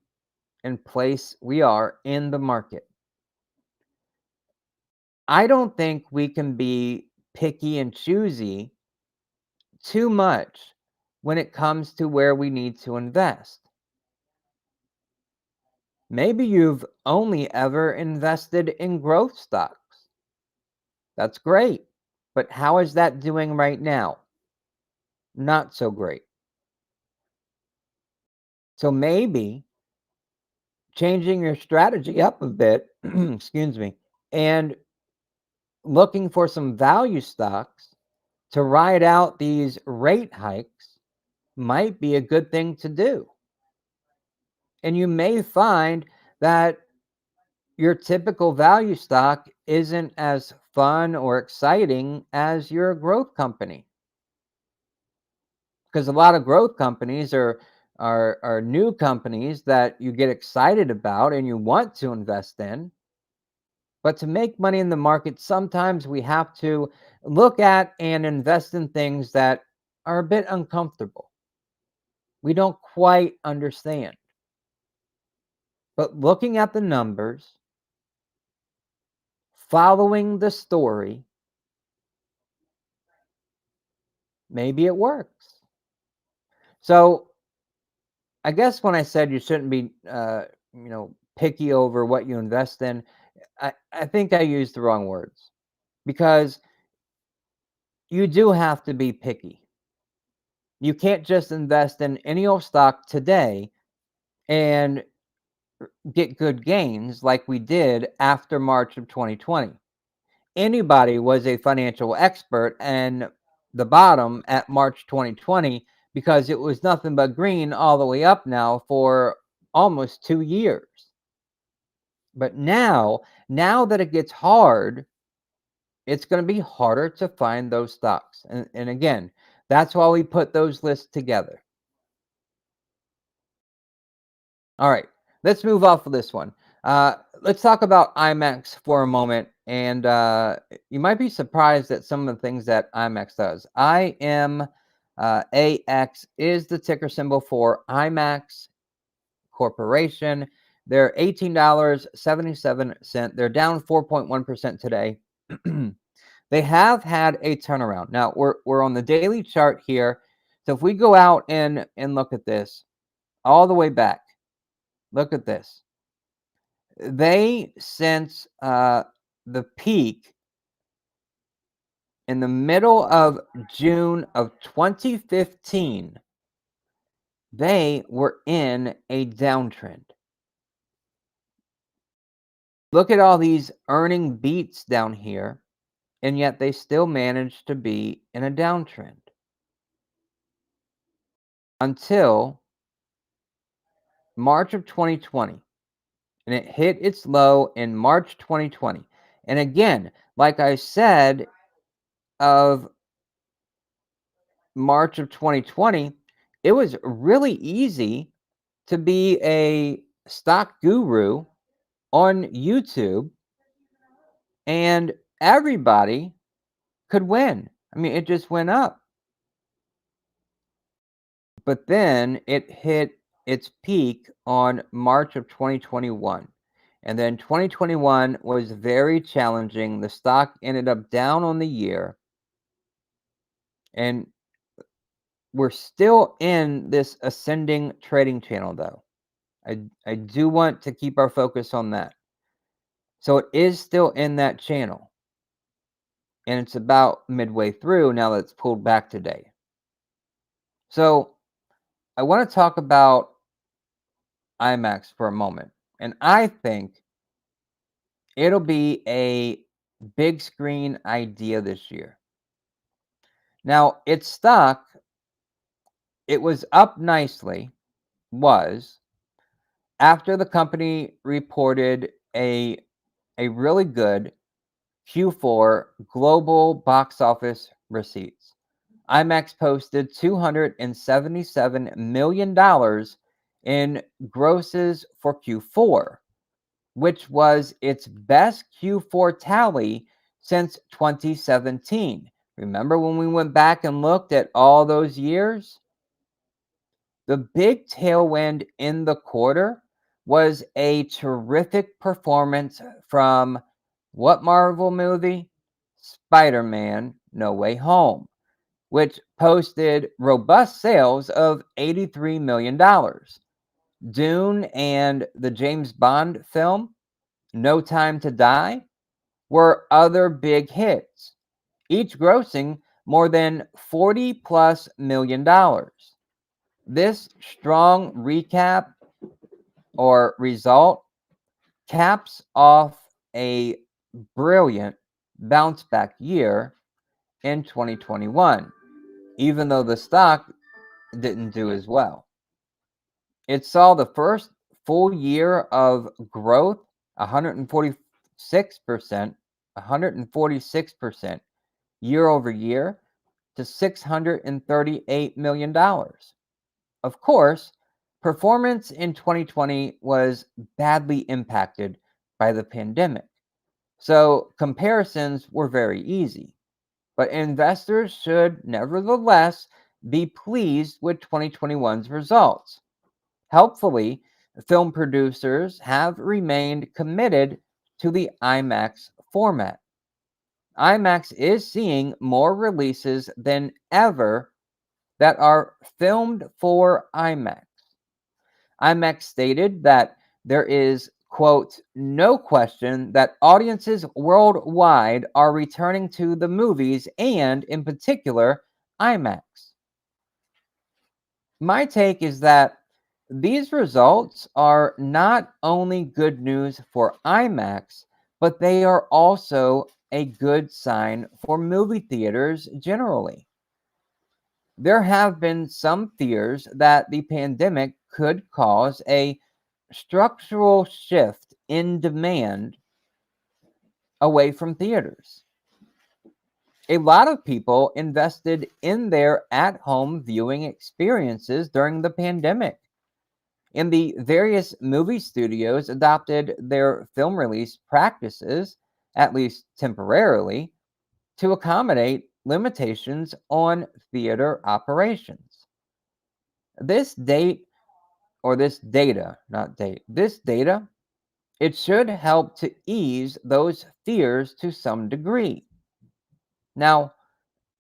and place we are in the market, I don't think we can be picky and choosy too much when it comes to where we need to invest. Maybe you've only ever invested in growth stocks. That's great. But how is that doing right now? Not so great. So maybe changing your strategy up a bit, excuse me, and looking for some value stocks to ride out these rate hikes might be a good thing to do. And you may find that your typical value stock isn't as fun or exciting as your growth company. Because a lot of growth companies are new companies that you get excited about and you want to invest in. But to make money in the market, sometimes we have to look at and invest in things that are a bit uncomfortable. We don't quite understand. But looking at the numbers, following the story, maybe it works. So I guess when I said you shouldn't be, picky over what you invest in, I think I used the wrong words because you do have to be picky. You can't just invest in any old stock today and get good gains like we did after March of 2020. Anybody was a financial expert, and the bottom at March 2020 because it was nothing but green all the way up now for almost 2 years. But now that it gets hard, it's going to be harder to find those stocks. And again, that's why we put those lists together. All right, let's move off of this one. Let's talk about IMAX for a moment. And you might be surprised at some of the things that IMAX does. IMAX is the ticker symbol for IMAX Corporation. They're $18.77. They're down 4.1% today. They have had a turnaround. Now we're on the daily chart here. So if we go out and look at this all the way back, look at this. They, since the peak in the middle of June of 2015, they were in a downtrend. Look at all these earning beats down here, and yet they still managed to be in a downtrend until March of 2020. And it hit its low in March 2020. And again, like I said, of March of 2020, it was really easy to be a stock guru on YouTube, and everybody could win. I mean, it just went up. But then it hit its peak on March of 2021. And then 2021 was very challenging. The stock ended up down on the year. And we're still in this ascending trading channel, though. I do want to keep our focus on that. So it is still in that channel. And it's about midway through now that it's pulled back today. So I want to talk about IMAX for a moment. And I think it'll be a big screen idea this year. Now, its stock, it was up nicely, after the company reported a really good Q4 global box office receipts. IMAX posted $277 million in grosses for Q4, which was its best Q4 tally since 2017. Remember when we went back and looked at all those years? The big tailwind in the quarter was a terrific performance from what Marvel movie? Spider-Man: No Way Home, which posted robust sales of $83 million. Dune and the James Bond film, No Time to Die, were other big hits, each grossing more than $40+ million. This strong recap or result caps off a brilliant bounce back year in 2021, even though the stock didn't do as well. It saw the first full year of growth, 146% year over year to $638 million. Of course, performance in 2020 was badly impacted by the pandemic, so comparisons were very easy. But investors should nevertheless be pleased with 2021's results. Helpfully, film producers have remained committed to the IMAX format. IMAX is seeing more releases than ever that are filmed for IMAX. IMAX stated that there is, quote, no question that audiences worldwide are returning to the movies and, in particular, IMAX. My take is that these results are not only good news for IMAX, but they are also a good sign for movie theaters generally. There have been some fears that the pandemic could cause a structural shift in demand away from theaters. A lot of people invested in their at home viewing experiences during the pandemic, and the various movie studios adopted their film release practices, at least temporarily, to accommodate limitations on theater operations. This date, or this data, not date, this data, it should help to ease those fears to some degree. Now,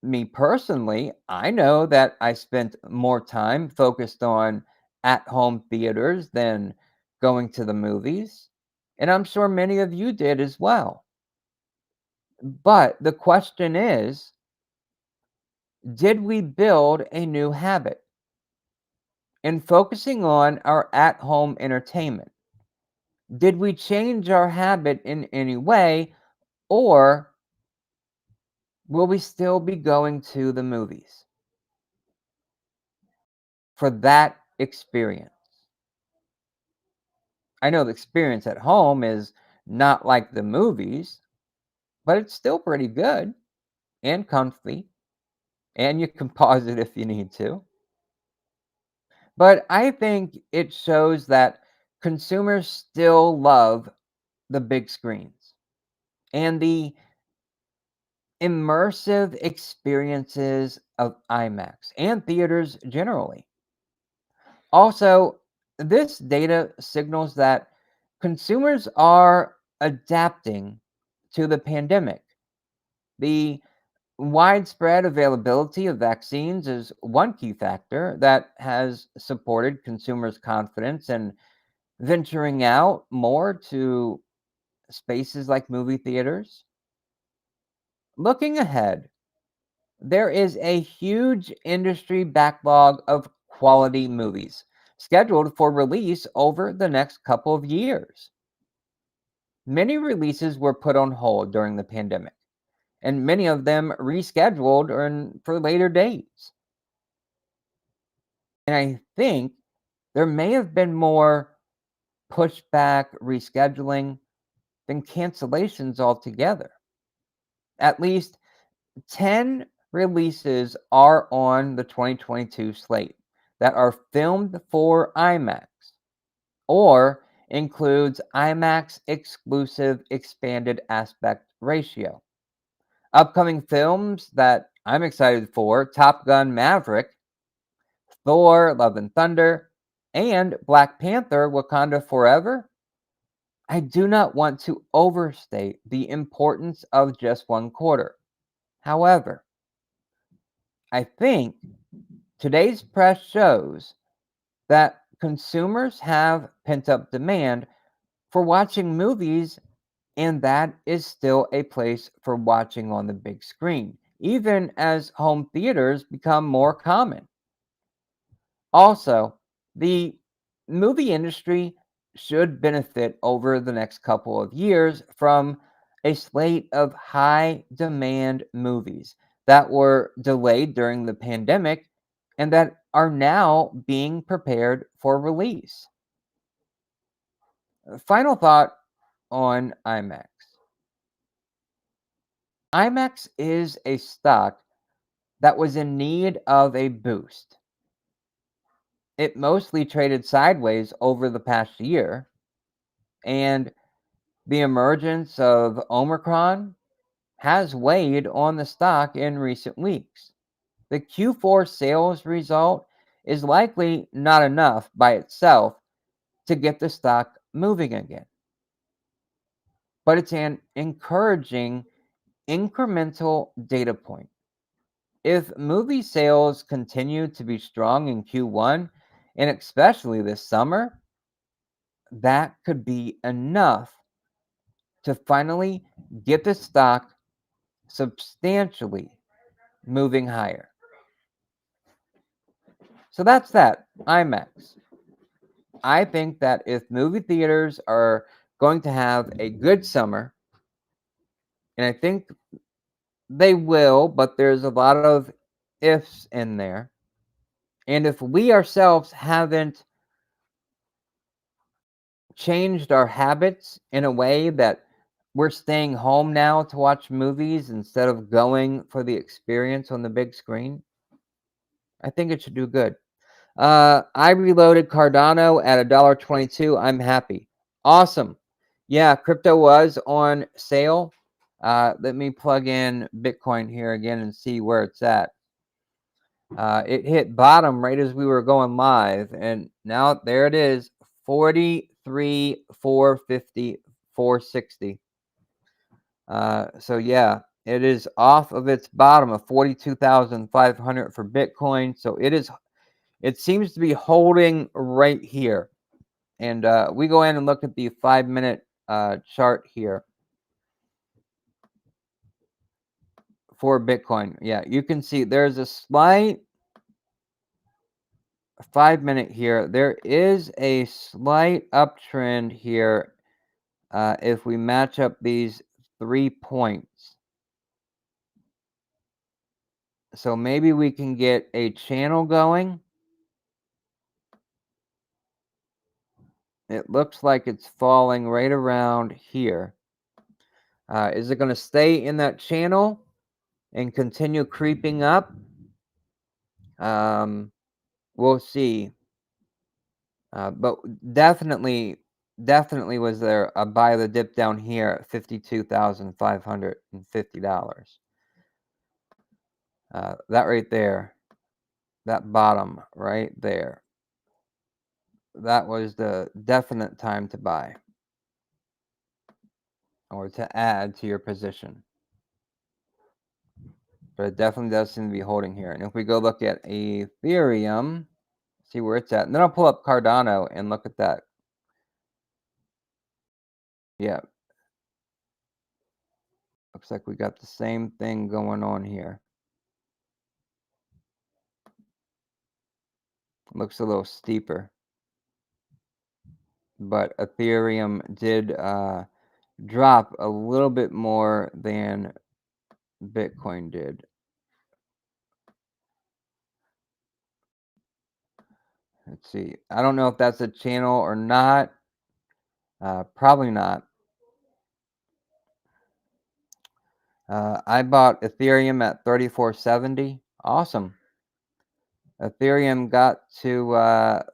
me personally, I know that I spent more time focused on at home theaters than going to the movies, and I'm sure many of you did as well. But the question is, did we build a new habit in focusing on our at home entertainment? Did we change our habit in any way, or will we still be going to the movies for that experience? I know the experience at home is not like the movies, but it's still pretty good and comfy, and you can pause it if you need to. But I think it shows that consumers still love the big screens and the immersive experiences of IMAX and theaters generally. Also, this data signals that consumers are adapting to the pandemic. The widespread availability of vaccines is one key factor that has supported consumers' confidence in venturing out more to spaces like movie theaters. Looking ahead, there is a huge industry backlog of quality movies scheduled for release over the next couple of years. Many releases were put on hold during the pandemic, and many of them rescheduled for later dates. And I think there may have been more pushback, rescheduling than cancellations altogether. At least 10 releases are on the 2022 slate that are filmed for IMAX or includes IMAX exclusive expanded aspect ratio. Upcoming films that I'm excited for: Top Gun Maverick, Thor Love and Thunder, and Black Panther Wakanda Forever. I do not want to overstate the importance of just one quarter. However, I think today's press shows that consumers have pent up demand for watching movies, and that is still a place for watching on the big screen, even as home theaters become more common. Also, the movie industry should benefit over the next couple of years from a slate of high demand movies that were delayed during the pandemic and that are now being prepared for release. Final thought on IMAX. IMAX is a stock that was in need of a boost. It mostly traded sideways over the past year, and the emergence of Omicron has weighed on the stock in recent weeks. The Q4 sales result is likely not enough by itself to get the stock moving again, but it's an encouraging incremental data point. If movie sales continue to be strong in Q1, and especially this summer, that could be enough to finally get the stock substantially moving higher. So that's that. IMAX. I think that if movie theaters are going to have a good summer, and I think they will, but there's a lot of ifs in there. And if we ourselves haven't changed our habits in a way that we're staying home now to watch movies instead of going for the experience on the big screen, I think it should do good. I reloaded Cardano at $1.22. I'm happy. Awesome. Yeah, crypto was on sale. Let me plug in Bitcoin here again and see where it's at. It hit bottom right as we were going live, and now there it is, 43, 450, 460. So yeah, it is off of its bottom of 42,500 for Bitcoin. So it seems to be holding right here. And we go in and look at the 5-minute chart here for Bitcoin. Yeah, you can see there's a slight 5-minute here. There is a slight uptrend here if we match up these 3 points. So maybe we can get a channel going. It looks like it's falling right around here. Is it going to stay in that channel and continue creeping up? We'll see. But definitely was there a buy the dip down here at $52,550. That right there, that bottom right there, that was the definite time to buy or to add to your position. But it definitely does seem to be holding here. And if we go look at Ethereum, see where it's at, and then I'll pull up Cardano and look at that. Yeah. Looks like we got the same thing going on here. Looks a little steeper. But Ethereum did drop a little bit more than Bitcoin did. Let's see. I don't know if that's a channel or not. Probably not. I bought Ethereum at 34.70. Awesome. Ethereum got to a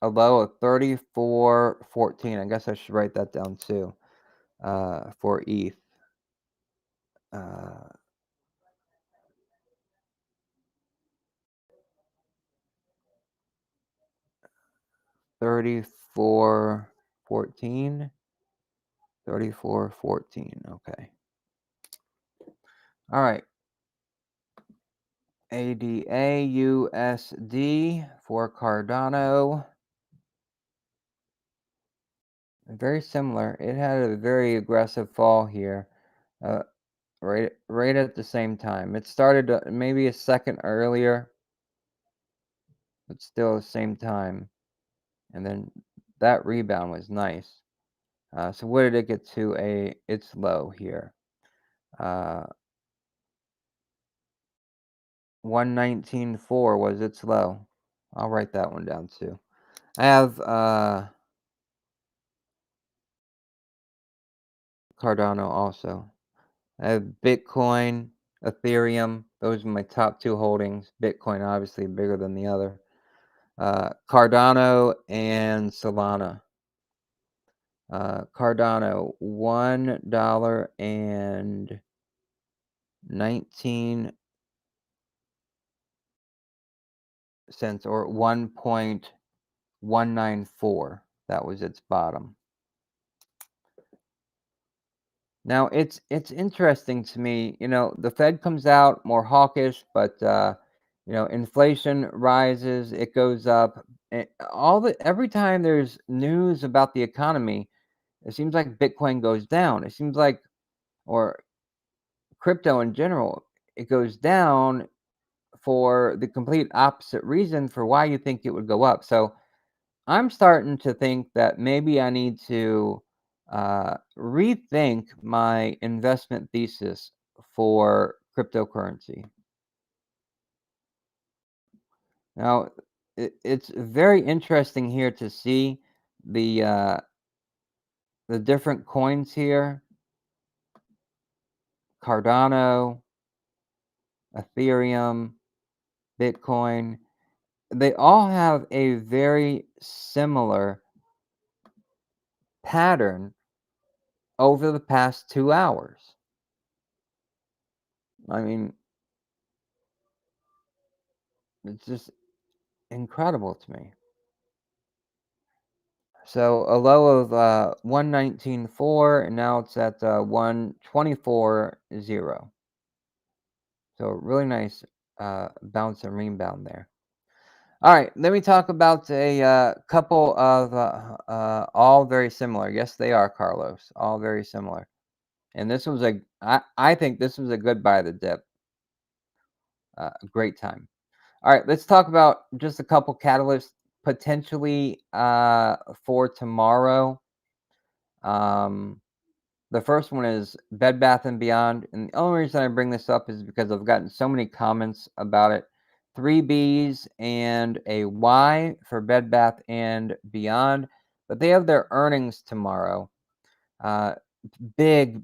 low of 34.14. I guess I should write that down too for ETH. 34.14. 34.14. Okay. All right. ADA USD for Cardano. Very similar. It had a very aggressive fall here, right at the same time. It started maybe a second earlier, but still the same time. And then that rebound was nice. So what did it get to? Its low here. 119.4 was its low. I'll write that one down too. I have Cardano also. I have Bitcoin, Ethereum. Those are my top 2 holdings. Bitcoin obviously bigger than the other. Cardano and Solana. Cardano $1.19 or 1.194. That was its bottom. Now it's interesting to me. The Fed comes out more hawkish, but inflation rises, it goes up. Every time there's news about the economy, it seems like Bitcoin goes down. It seems like, or crypto in general, it goes down for the complete opposite reason for why you think it would go up. So I'm starting to think that maybe I need to rethink my investment thesis for cryptocurrency. Now, it's very interesting here to see the uh, the different coins here: Cardano, Ethereum, Bitcoin. They all have a very similar pattern over the past 2 hours. I mean, it's just incredible to me. So a low of 119.4, and now it's at 124.0. So really nice bounce and rebound there. All right, let me talk about a couple of all very similar. Yes, they are, Carlos. All very similar. And this was I think this was a good buy the dip. A great time. All right, let's talk about just a couple catalysts potentially for tomorrow. The first one is Bed Bath and Beyond, and the only reason I bring this up is because I've gotten so many comments about it. 3 B's and a Y for Bed Bath and Beyond, but they have their earnings tomorrow. Uh, big